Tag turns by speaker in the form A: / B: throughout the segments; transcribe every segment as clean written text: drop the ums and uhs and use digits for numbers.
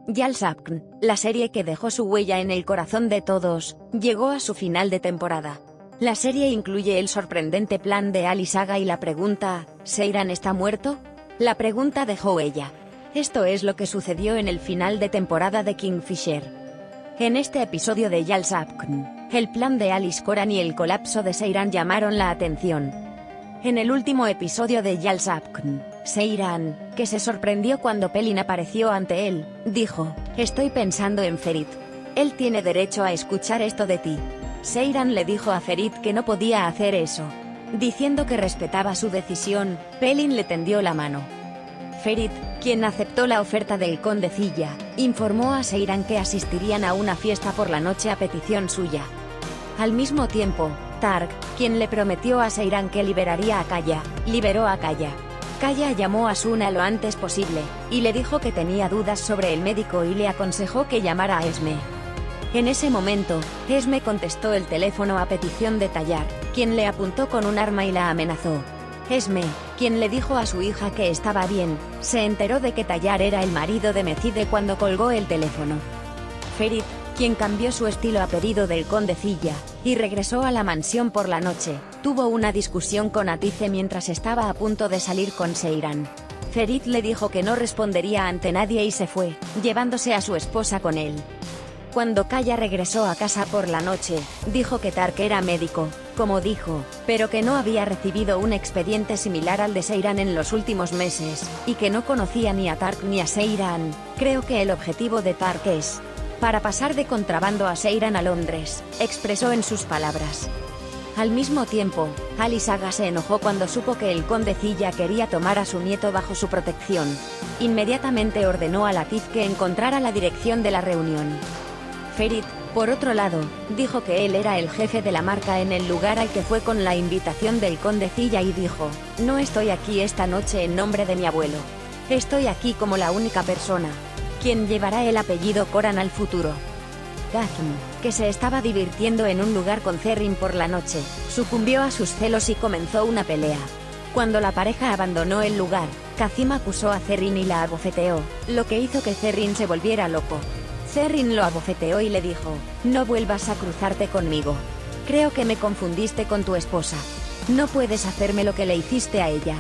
A: Yalsapkn, la serie que dejó su huella en el corazón de todos, llegó a su final de temporada. La serie incluye el sorprendente plan de Ali Saga y la pregunta, ¿Seiran está muerto? La pregunta dejó huella. Esto es lo que sucedió en el final de temporada de Kingfisher. En este episodio de Yalsapkn, el plan de Alice Coran y el colapso de Seiran llamaron la atención. En el último episodio de Yalsapkn, Seiran, que se sorprendió cuando Pelin apareció ante él, dijo, «Estoy pensando en Ferit. Él tiene derecho a escuchar esto de ti». Seiran le dijo a Ferit que no podía hacer eso. Diciendo que respetaba su decisión, Pelin le tendió la mano. Ferit, quien aceptó la oferta del conde Zilla, informó a Seiran que asistirían a una fiesta por la noche a petición suya. Al mismo tiempo, Targ, quien le prometió a Seiran que liberaría a Kaya, liberó a Kaya. Kaya llamó a Suna lo antes posible, y le dijo que tenía dudas sobre el médico y le aconsejó que llamara a Esme. En ese momento, Esme contestó el teléfono a petición de Tayar, quien le apuntó con un arma y la amenazó. Esme, quien le dijo a su hija que estaba bien, se enteró de que Tayar era el marido de Mecide cuando colgó el teléfono. Ferit, quien cambió su estilo a pedido del conde Zilla, y regresó a la mansión por la noche, tuvo una discusión con Atice mientras estaba a punto de salir con Seiran. Ferit le dijo que no respondería ante nadie y se fue, llevándose a su esposa con él. Cuando Kaya regresó a casa por la noche, dijo que Tark era médico, como dijo, pero que no había recibido un expediente similar al de Seiran en los últimos meses, y que no conocía ni a Tark ni a Seiran. Creo que el objetivo de Tark es para pasar de contrabando a Seiran a Londres, expresó en sus palabras. Al mismo tiempo, Ali Saga se enojó cuando supo que el conde Zilla quería tomar a su nieto bajo su protección. Inmediatamente ordenó a Latif que encontrara la dirección de la reunión. Ferit, por otro lado, dijo que él era el jefe de la marca en el lugar al que fue con la invitación del conde Zilla y dijo, «No estoy aquí esta noche en nombre de mi abuelo. Estoy aquí como la única persona quien llevará el apellido Coran al futuro». Gazm, que se estaba divirtiendo en un lugar con Zerrin por la noche, sucumbió a sus celos y comenzó una pelea. Cuando la pareja abandonó el lugar, Kazim acusó a Zerrin y la abofeteó, lo que hizo que Zerrin se volviera loco. Zerrin lo abofeteó y le dijo, «No vuelvas a cruzarte conmigo. Creo que me confundiste con tu esposa. No puedes hacerme lo que le hiciste a ella».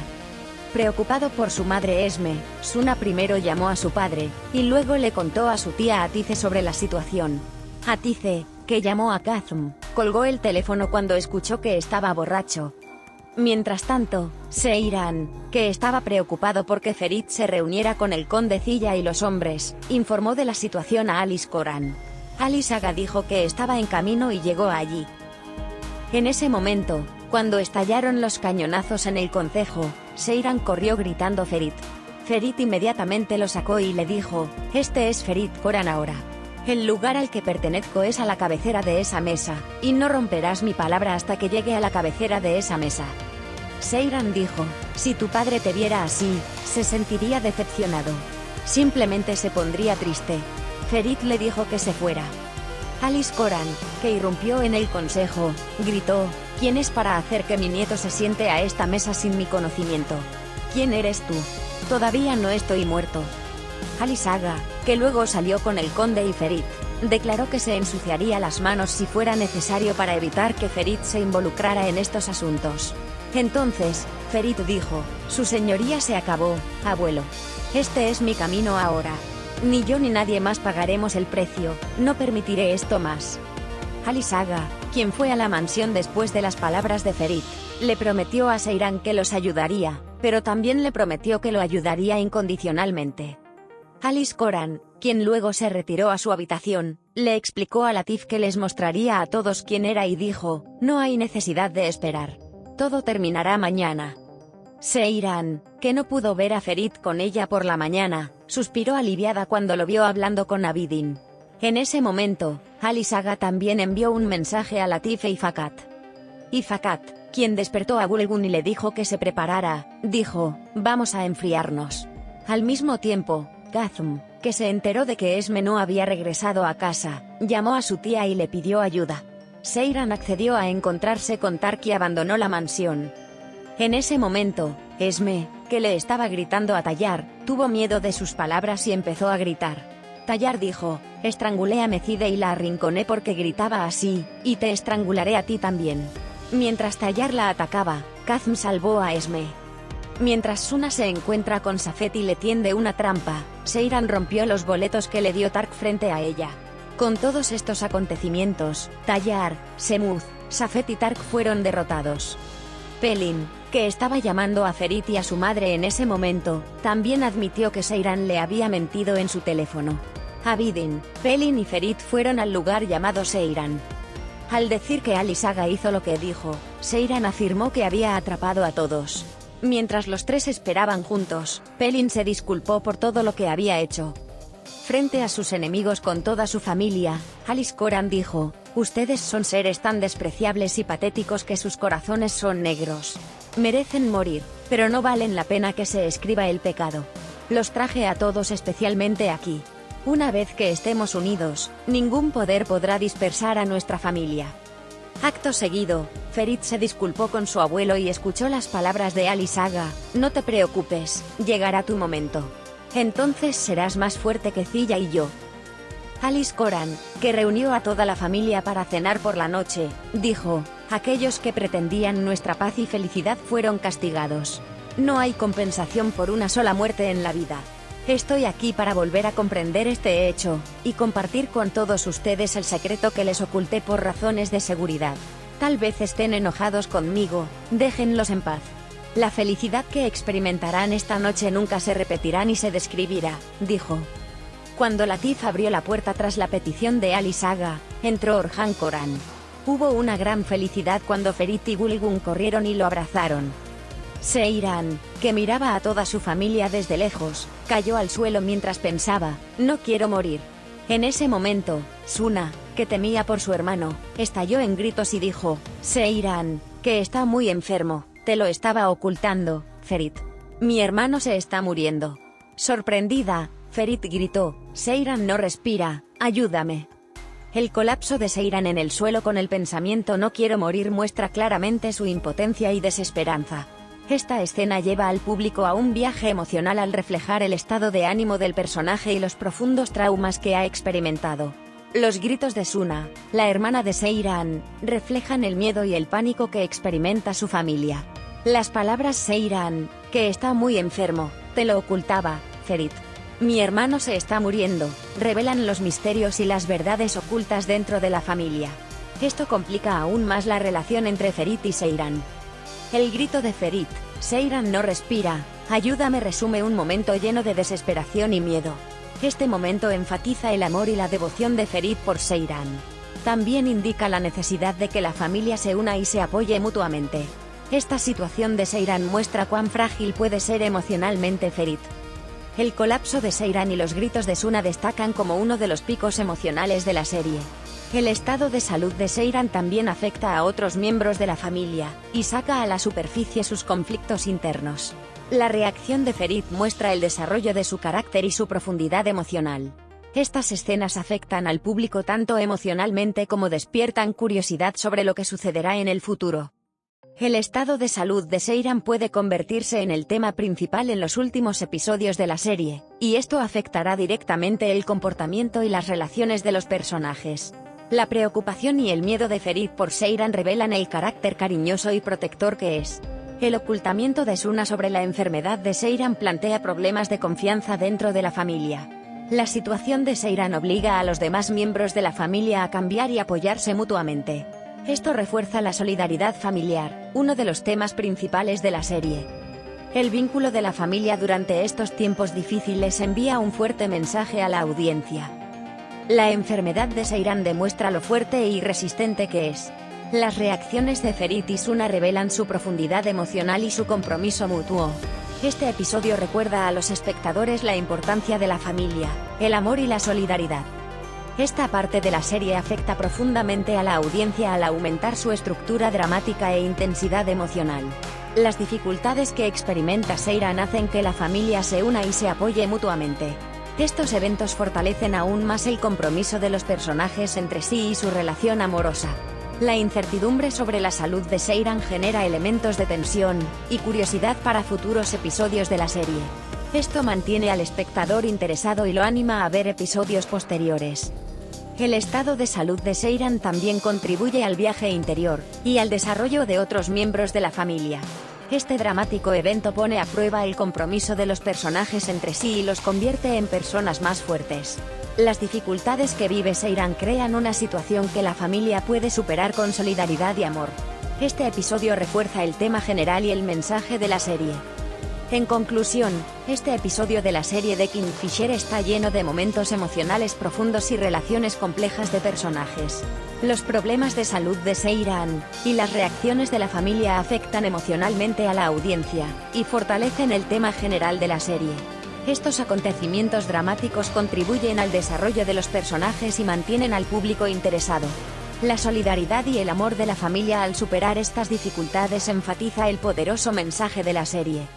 A: Preocupado por su madre Esme, Suna primero llamó a su padre, y luego le contó a su tía Atice sobre la situación. Atice, que llamó a Gazm, colgó el teléfono cuando escuchó que estaba borracho. Mientras tanto, Seiran, que estaba preocupado porque Ferit se reuniera con el conde Zilla y los hombres, informó de la situación a Alice Coran. Ali Saga dijo que estaba en camino y llegó allí. En ese momento, cuando estallaron los cañonazos en el concejo, Seiran corrió gritando Ferit. Ferit inmediatamente lo sacó y le dijo, «Este es Ferit Coran ahora. El lugar al que pertenezco es a la cabecera de esa mesa, y no romperás mi palabra hasta que llegue a la cabecera de esa mesa». Seiran dijo, «Si tu padre te viera así, se sentiría decepcionado. Simplemente se pondría triste». Ferit le dijo que se fuera. Alice Coran, que irrumpió en el consejo, gritó, «¿Quién es para hacer que mi nieto se siente a esta mesa sin mi conocimiento? ¿Quién eres tú? Todavía no estoy muerto». Ali Saga, que luego salió con el conde y Ferit, declaró que se ensuciaría las manos si fuera necesario para evitar que Ferit se involucrara en estos asuntos. Entonces, Ferit dijo, «Su señoría se acabó, abuelo. Este es mi camino ahora. Ni yo ni nadie más pagaremos el precio, no permitiré esto más». Ali Saga, quien fue a la mansión después de las palabras de Ferit, le prometió a Seiran que los ayudaría, pero también le prometió que lo ayudaría incondicionalmente. Alice Coran, quien luego se retiró a su habitación, le explicó a Latif que les mostraría a todos quién era y dijo, «No hay necesidad de esperar. Todo terminará mañana». Seiran, que no pudo ver a Ferit con ella por la mañana, suspiró aliviada cuando lo vio hablando con Abidin. En ese momento, Ali Saga también envió un mensaje a Latif y Fakat. Y Fakat, quien despertó a Gulgun y le dijo que se preparara, dijo, «Vamos a enfriarnos». Al mismo tiempo, Gazm, que se enteró de que Esme no había regresado a casa, llamó a su tía y le pidió ayuda. Seiran accedió a encontrarse con Tark y abandonó la mansión. En ese momento, Esme, que le estaba gritando a Tayar, tuvo miedo de sus palabras y empezó a gritar. Tayar dijo, estrangulé a Mecide y la arrinconé porque gritaba así, y te estrangularé a ti también. Mientras Tayar la atacaba, Kazm salvó a Esme. Mientras Suna se encuentra con Safet y le tiende una trampa, Seiran rompió los boletos que le dio Tark frente a ella. Con todos estos acontecimientos, Tayar, Semuth, Safet y Tark fueron derrotados. Pelin, que estaba llamando a Ferit y a su madre en ese momento, también admitió que Seiran le había mentido en su teléfono. Abidin, Pelin y Ferit fueron al lugar llamado Seiran. Al decir que Ali Saga hizo lo que dijo, Seiran afirmó que había atrapado a todos. Mientras los tres esperaban juntos, Pelin se disculpó por todo lo que había hecho. Frente a sus enemigos con toda su familia, Alice Coran dijo, ustedes son seres tan despreciables y patéticos que sus corazones son negros. Merecen morir, pero no valen la pena que se escriba el pecado. Los traje a todos especialmente aquí. Una vez que estemos unidos, ningún poder podrá dispersar a nuestra familia. Acto seguido, Ferit se disculpó con su abuelo y escuchó las palabras de Ali Saga, no te preocupes, llegará tu momento. Entonces serás más fuerte que Zilla y yo. Alice Coran, que reunió a toda la familia para cenar por la noche, dijo, aquellos que pretendían nuestra paz y felicidad fueron castigados. No hay compensación por una sola muerte en la vida. Estoy aquí para volver a comprender este hecho, y compartir con todos ustedes el secreto que les oculté por razones de seguridad. Tal vez estén enojados conmigo, déjenlos en paz. La felicidad que experimentarán esta noche nunca se repetirá ni se describirá, dijo. Cuando Latif abrió la puerta tras la petición de Ali Saga, entró Orhan Koran. Hubo una gran felicidad cuando Ferit y Gulgun corrieron y lo abrazaron. Seiran, que miraba a toda su familia desde lejos, cayó al suelo mientras pensaba, no quiero morir. En ese momento, Suna, que temía por su hermano, estalló en gritos y dijo, Seiran, que está muy enfermo, te lo estaba ocultando, Ferit. Mi hermano se está muriendo. Sorprendida, Ferit gritó, Seiran no respira, ayúdame. El colapso de Seiran en el suelo con el pensamiento no quiero morir muestra claramente su impotencia y desesperanza. Esta escena lleva al público a un viaje emocional al reflejar el estado de ánimo del personaje y los profundos traumas que ha experimentado. Los gritos de Suna, la hermana de Seiran, reflejan el miedo y el pánico que experimenta su familia. Las palabras Seiran, que está muy enfermo, te lo ocultaba, Ferit. Mi hermano se está muriendo, revelan los misterios y las verdades ocultas dentro de la familia. Esto complica aún más la relación entre Ferit y Seiran. El grito de Ferit, Seiran no respira, ayúdame resume un momento lleno de desesperación y miedo. Este momento enfatiza el amor y la devoción de Ferit por Seiran. También indica la necesidad de que la familia se una y se apoye mutuamente. Esta situación de Seiran muestra cuán frágil puede ser emocionalmente Ferit. El colapso de Seiran y los gritos de Suna destacan como uno de los picos emocionales de la serie. El estado de salud de Seiran también afecta a otros miembros de la familia, y saca a la superficie sus conflictos internos. La reacción de Ferit muestra el desarrollo de su carácter y su profundidad emocional. Estas escenas afectan al público tanto emocionalmente como despiertan curiosidad sobre lo que sucederá en el futuro. El estado de salud de Seiran puede convertirse en el tema principal en los últimos episodios de la serie, y esto afectará directamente el comportamiento y las relaciones de los personajes. La preocupación y el miedo de Ferit por Seiran revelan el carácter cariñoso y protector que es. El ocultamiento de Suna sobre la enfermedad de Seiran plantea problemas de confianza dentro de la familia. La situación de Seiran obliga a los demás miembros de la familia a cambiar y apoyarse mutuamente. Esto refuerza la solidaridad familiar, uno de los temas principales de la serie. El vínculo de la familia durante estos tiempos difíciles envía un fuerte mensaje a la audiencia. La enfermedad de Seiran demuestra lo fuerte y resistente que es. Las reacciones de Ferit y Suna revelan su profundidad emocional y su compromiso mutuo. Este episodio recuerda a los espectadores la importancia de la familia, el amor y la solidaridad. Esta parte de la serie afecta profundamente a la audiencia al aumentar su estructura dramática e intensidad emocional. Las dificultades que experimenta Seiran hacen que la familia se una y se apoye mutuamente. Estos eventos fortalecen aún más el compromiso de los personajes entre sí y su relación amorosa. La incertidumbre sobre la salud de Seiran genera elementos de tensión y curiosidad para futuros episodios de la serie. Esto mantiene al espectador interesado y lo anima a ver episodios posteriores. El estado de salud de Seiran también contribuye al viaje interior, y al desarrollo de otros miembros de la familia. Este dramático evento pone a prueba el compromiso de los personajes entre sí y los convierte en personas más fuertes. Las dificultades que vive Seiran crean una situación que la familia puede superar con solidaridad y amor. Este episodio refuerza el tema general y el mensaje de la serie. En conclusión, este episodio de la serie de Kingfisher está lleno de momentos emocionales profundos y relaciones complejas de personajes. Los problemas de salud de Seiran, y las reacciones de la familia afectan emocionalmente a la audiencia, y fortalecen el tema general de la serie. Estos acontecimientos dramáticos contribuyen al desarrollo de los personajes y mantienen al público interesado. La solidaridad y el amor de la familia al superar estas dificultades enfatiza el poderoso mensaje de la serie.